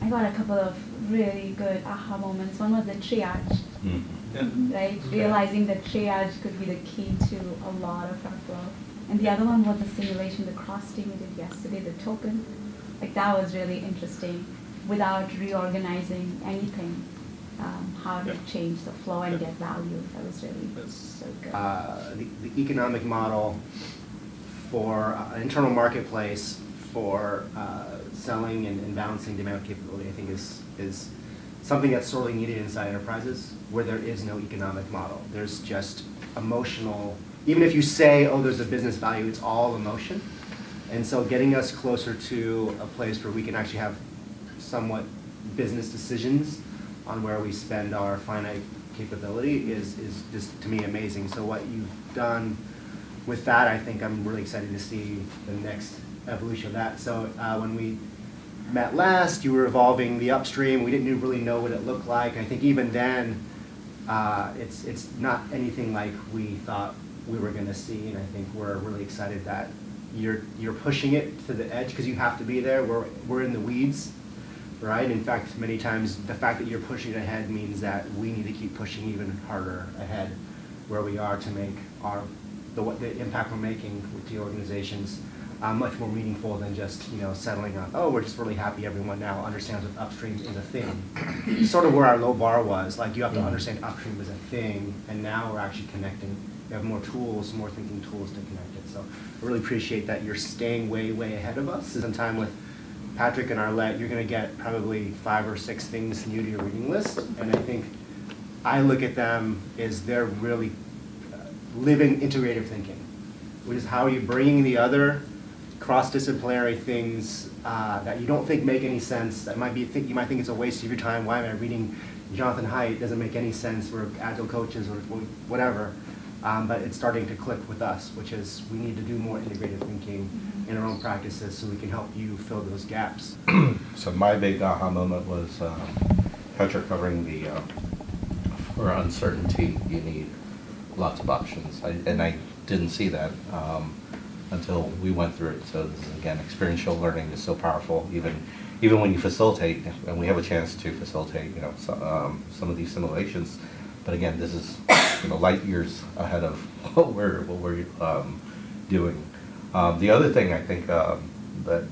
I got a couple of really good aha moments. One was the triage, right? Okay. Realizing that triage could be the key to a lot of our flow. And the other one was the simulation, the cross team we did yesterday, the token. Like that was really interesting without reorganizing anything, how to change the flow and get value. That was really so good. The economic model for an internal marketplace for selling and balancing demand capability, I think is something that's sorely needed inside enterprises where there is no economic model. There's just emotional, even if you say, oh, there's a business value, it's all emotion. And so getting us closer to a place where we can actually have somewhat business decisions on where we spend our finite capability is just, to me, amazing. So what you've done with that, I think I'm really excited to see the next evolution of that. So when we met last, you were evolving the upstream. We didn't really know what it looked like. I think even then, it's not anything like we thought we were going to see, and I think we're really excited that you're pushing it to the edge because you have to be there. We're in the weeds, right? In fact, many times the fact that you're pushing it ahead means that we need to keep pushing even harder ahead where we are to make the impact we're making with the organizations much more meaningful than just settling on, oh, we're just really happy everyone now understands what upstream is a thing. Sort of where our low bar was, like you have to understand upstream is a thing, and now we're actually connecting. We have more tools, more thinking tools to connect it. So I really appreciate that you're staying way, way ahead of us. Sometime with Patrick and Arlette, you're going to get probably 5 or 6 things new to your reading list, and I think I look at them as they're really living integrative thinking, which is how are you bringing the other cross-disciplinary things that you don't think make any sense, that you might think it's a waste of your time. Why am I reading Jonathan Haidt? It doesn't make any sense. We're agile coaches or whatever. But it's starting to click with us, which is we need to do more integrative thinking in our own practices so we can help you fill those gaps. So my big aha moment was Patrick covering the, for uncertainty, you need lots of options. And I didn't see that until we went through it. So this is, again, experiential learning is so powerful, even when you facilitate, and we have a chance to facilitate, some of these simulations. But again, this is light years ahead of what we're doing. The other thing I think that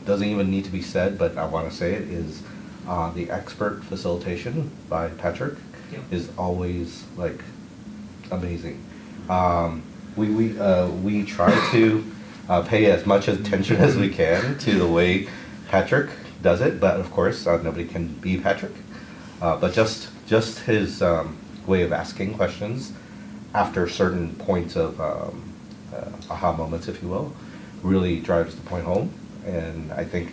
doesn't even need to be said, but I want to say it, is the expert facilitation by Patrick is always amazing. We try to pay as much attention as we can to the way Patrick does it, but of course nobody can be Patrick. But just his way of asking questions after certain points of aha moments, if you will, really drives the point home. And I think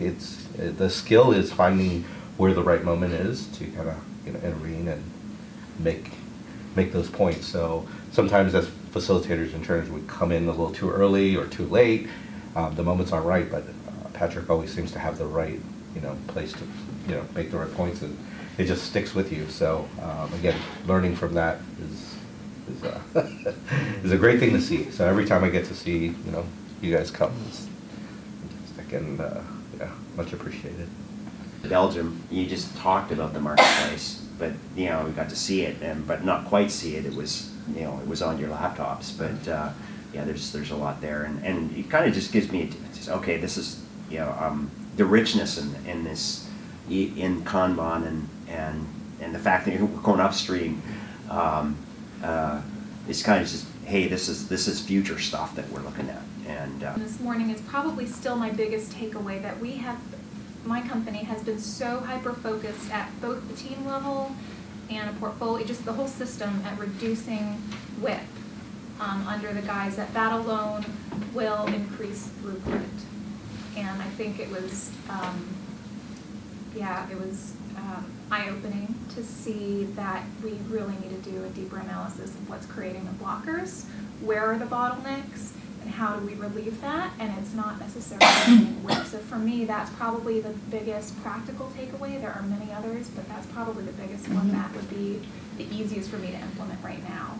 the skill is finding where the right moment is to kind of intervene and make those points. So sometimes as facilitators in terms we come in a little too early or too late, the moments aren't right, but Patrick always seems to have the right place to make the right points, and it just sticks with you. So again, learning from that is a great thing to see. So every time I get to see you guys come, it's fantastic, and much appreciated. Belgium, you just talked about the marketplace, but we got to see it, but not quite see it. It was it was on your laptops, but yeah, there's a lot there, and it kind of just gives me okay, this is the richness in this in Kanban and the fact that we're going upstream is kind of just, hey, this is future stuff that we're looking at. And this morning is probably still my biggest takeaway, that my company has been so hyper-focused at both the team level and a portfolio, just the whole system, at reducing WIP under the guise that alone will increase throughput. And I think it was, eye-opening to see that we really need to do a deeper analysis of what's creating the blockers, where are the bottlenecks, and how do we relieve that, and it's not necessarily WIP. So for me, that's probably the biggest practical takeaway. There are many others, but that's probably the biggest one that would be the easiest for me to implement right now.